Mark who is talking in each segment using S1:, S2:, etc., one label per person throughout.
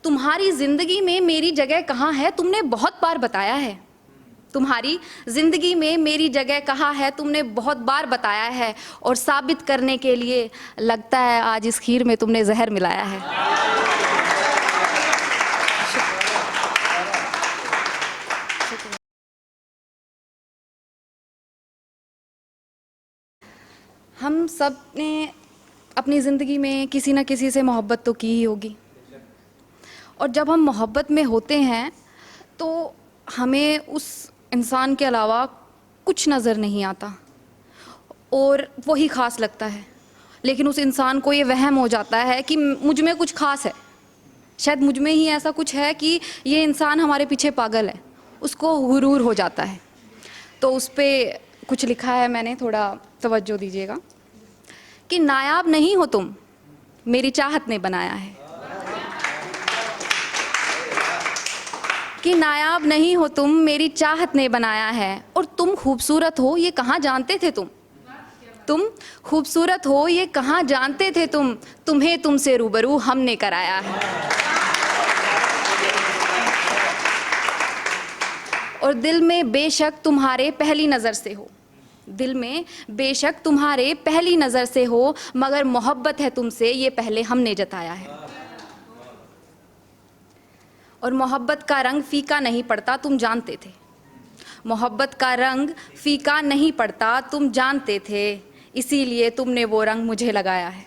S1: तुम्हारी जिंदगी में मेरी जगह कहाँ है तुमने बहुत बार बताया है। तुम्हारी जिंदगी में मेरी जगह कहाँ है तुमने बहुत बार बताया है, और साबित करने के लिए लगता है आज इस खीर में तुमने जहर मिलाया है। हम सब ने अपनी ज़िंदगी में किसी न किसी से मोहब्बत तो की ही होगी, और जब हम मोहब्बत में होते हैं तो हमें उस इंसान के अलावा कुछ नज़र नहीं आता और वही ख़ास लगता है। लेकिन उस इंसान को ये वहम हो जाता है कि मुझ में कुछ ख़ास है, शायद मुझ में ही ऐसा कुछ है कि ये इंसान हमारे पीछे पागल है, उसको गुरूर हो जाता है। तो उस पर कुछ लिखा है मैंने, थोड़ा तवज्जो दीजिएगा कि नायाब नहीं हो तुम, मेरी चाहत ने बनाया है। कि नायाब नहीं हो तुम, मेरी चाहत ने बनाया है। और तुम खूबसूरत हो ये कहाँ जानते थे तुम खूबसूरत हो ये कहाँ जानते थे तुम्हें तुमसे रूबरू हमने कराया है। और दिल में बेशक तुम्हारे पहली नज़र से हो, दिल में बेशक तुम्हारे पहली नज़र से हो, मगर मोहब्बत है तुमसे ये पहले हमने जताया है। और मोहब्बत का रंग फीका नहीं पड़ता तुम जानते थे, मोहब्बत का रंग फीका नहीं पड़ता तुम जानते थे, इसीलिए तुमने वो रंग मुझे लगाया है।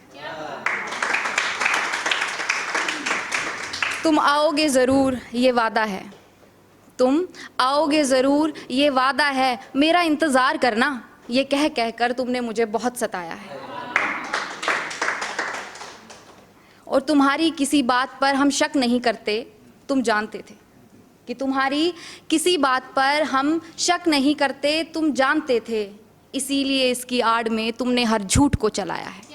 S1: तुम आओगे ज़रूर ये वादा है, तुम आओगे ज़रूर ये वादा है, मेरा इंतज़ार करना ये कह कह कर तुमने मुझे बहुत सताया है। और तुम्हारी किसी बात पर हम शक नहीं करते तुम जानते थे, कि तुम्हारी किसी बात पर हम शक नहीं करते तुम जानते थे, इसीलिए इसकी आड़ में तुमने हर झूठ को चलाया है।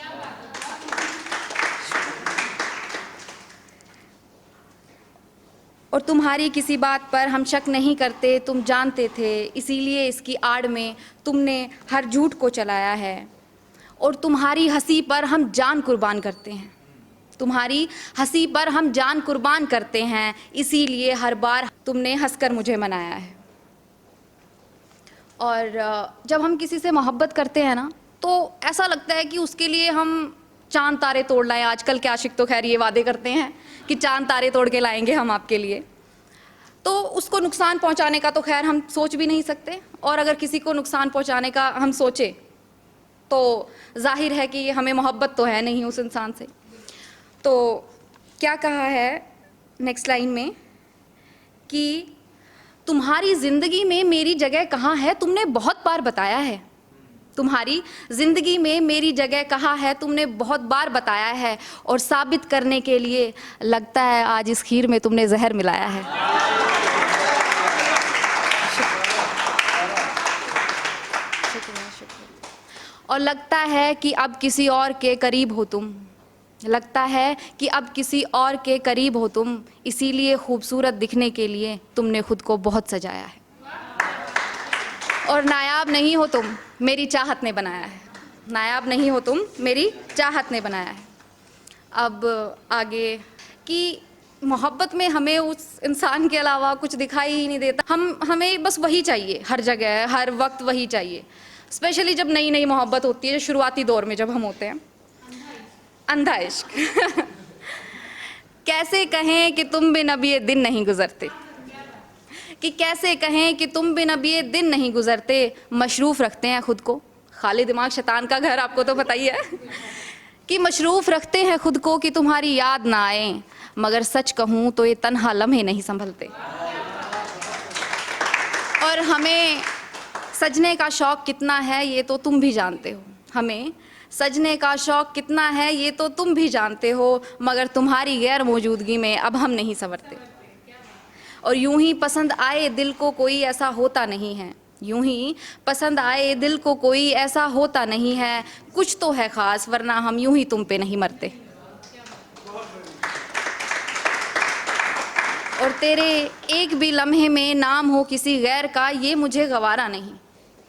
S1: और तुम्हारी किसी बात पर हम शक नहीं करते तुम जानते थे, इसीलिए इसकी आड़ में तुमने हर झूठ को चलाया है। और तुम्हारी हंसी पर हम जान कुर्बान करते हैं, तुम्हारी हंसी पर हम जान कुर्बान करते हैं, इसीलिए हर बार तुमने हंसकर मुझे मनाया है। और जब हम किसी से मोहब्बत करते हैं ना, तो ऐसा लगता है कि उसके लिए हम चांद तारे तोड़ लाएं। आजकल के आशिक तो खैर ये वादे करते हैं कि चांद तारे तोड़ के लाएंगे हम आपके लिए। तो उसको नुकसान पहुंचाने का तो खैर हम सोच भी नहीं सकते, और अगर किसी को नुकसान पहुंचाने का हम सोचें तो जाहिर है कि हमें मोहब्बत तो है नहीं उस इंसान से। तो क्या कहा है नेक्स्ट लाइन में कि तुम्हारी ज़िंदगी में मेरी जगह कहाँ है तुमने बहुत बार बताया है, तुम्हारी ज़िंदगी में मेरी जगह कहाँ है तुमने बहुत बार बताया है, और साबित करने के लिए लगता है आज इस खीर में तुमने जहर मिलाया है। और लगता है कि अब किसी और के करीब हो तुम, लगता है कि अब किसी और के करीब हो तुम, इसीलिए खूबसूरत दिखने के लिए तुमने खुद को बहुत सजाया है। और नायाब नहीं हो तुम, मेरी चाहत ने बनाया है, नायाब नहीं हो तुम, मेरी चाहत ने बनाया है। अब आगे कि मोहब्बत में हमें उस इंसान के अलावा कुछ दिखाई ही नहीं देता, हमें बस वही चाहिए, हर जगह हर वक्त वही चाहिए। स्पेशली जब नई नई मोहब्बत होती है, जो शुरुआती दौर में जब हम होते हैं, अंधा इश्क। कैसे कहें कि तुम बिन अब ये दिन नहीं गुजरते, कि कैसे कहें कि तुम बिन अब ये दिन नहीं गुजरते, मशरूफ़ रखते हैं खुद को, खाली दिमाग शैतान का घर आपको तो पता ही है, कि मशरूफ़ रखते हैं खुद को कि तुम्हारी याद ना आए, मगर सच कहूँ तो ये तन्हा लम्हे नहीं संभलते। और हमें सजने का शौक़ कितना है ये तो तुम भी जानते हो, हमें सजने का शौक़ कितना है ये तो तुम भी जानते हो, मगर तुम्हारी गैर मौजूदगी में अब हम नहीं संवरते। और यूं ही पसंद आए दिल को कोई ऐसा होता नहीं है, यूं ही पसंद आए दिल को कोई ऐसा होता नहीं है, कुछ तो है ख़ास वरना हम यूं ही तुम पे नहीं मरते। और तेरे एक भी लम्हे में नाम हो किसी गैर का ये मुझे गवारा नहीं,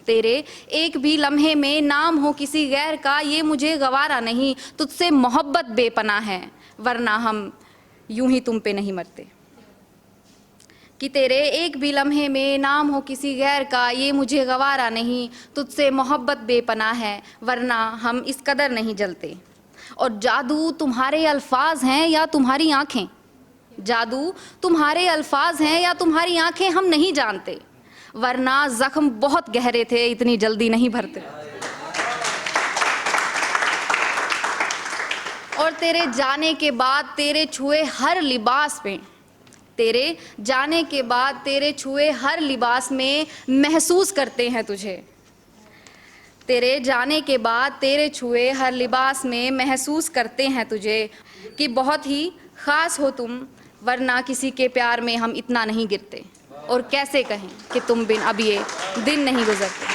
S1: तेरे एक भी लम्हे में नाम हो किसी गैर का ये मुझे गवारा नहीं, तुझसे मोहब्बत बेपनाह है वरना हम यूं ही तुम पे नहीं मरते। कि तेरे एक भी लम्हे में नाम हो किसी गैर का, ये मुझे गवारा नहीं, तुझसे मोहब्बत बेपनाह है, वरना हम इस कदर नहीं जलते। और जादू तुम्हारे अल्फाज हैं या तुम्हारी आंखें, जादू तुम्हारे अल्फाज हैं या तुम्हारी आंखें, हम नहीं जानते, वरना जख्म बहुत गहरे थे, इतनी जल्दी नहीं भरते। और तेरे जाने के बाद तेरे छुए हर लिबास में, तेरे जाने के बाद तेरे छुए हर लिबास में महसूस करते हैं तुझे। तेरे जाने के बाद तेरे छुए हर लिबास में महसूस करते हैं तुझे, कि बहुत ही ख़ास हो तुम, वरना किसी के प्यार में हम इतना नहीं गिरते। और कैसे कहें कि तुम बिन अब ये दिन नहीं गुजरते।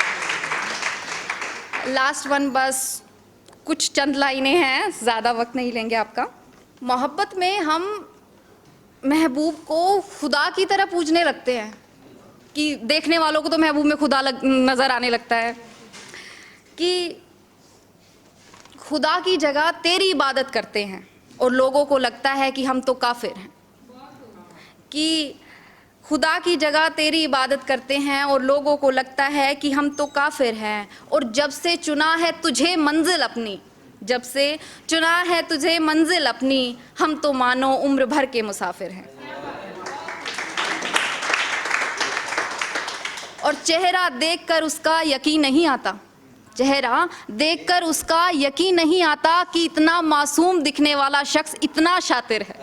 S1: लास्ट वन, बस कुछ चंद लाइनें हैं, ज़्यादा वक्त नहीं लेंगे आपका। मोहब्बत में हम महबूब को खुदा की तरह पूजने लगते हैं कि देखने वालों को तो महबूब में खुदा नज़र आने लगता है, कि खुदा की जगह तेरी इबादत करते हैं और लोगों को लगता है कि हम तो काफिर हैं। कि खुदा की जगह तेरी इबादत करते हैं और लोगों को लगता है कि हम तो काफिर हैं। और जब से चुना है तुझे मंजिल अपनी, जब से चुना है तुझे मंजिल अपनी, हम तो मानो उम्र भर के मुसाफिर हैं। और चेहरा देखकर उसका यकीन नहीं आता, चेहरा देखकर उसका यकीन नहीं आता कि इतना मासूम दिखने वाला शख्स इतना शातिर है।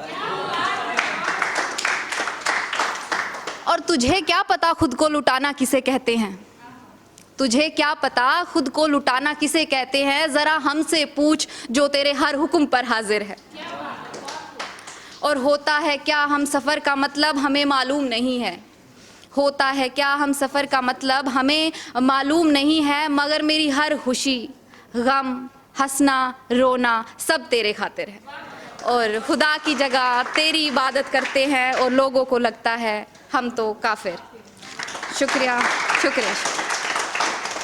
S1: और तुझे क्या पता खुद को लुटाना किसे कहते हैं, तुझे क्या पता खुद को लुटाना किसे कहते हैं, ज़रा हमसे पूछ जो तेरे हर हुक्म पर हाजिर है। और होता है क्या हम सफ़र का मतलब हमें मालूम नहीं है, होता है क्या हम सफ़र का मतलब हमें मालूम नहीं है, मगर मेरी हर खुशी, गम, हंसना, रोना सब तेरे खातिर है। और खुदा की जगह तेरी इबादत करते हैं और लोगों को लगता है हम तो काफिर। शुक्रिया, शुक्रिया।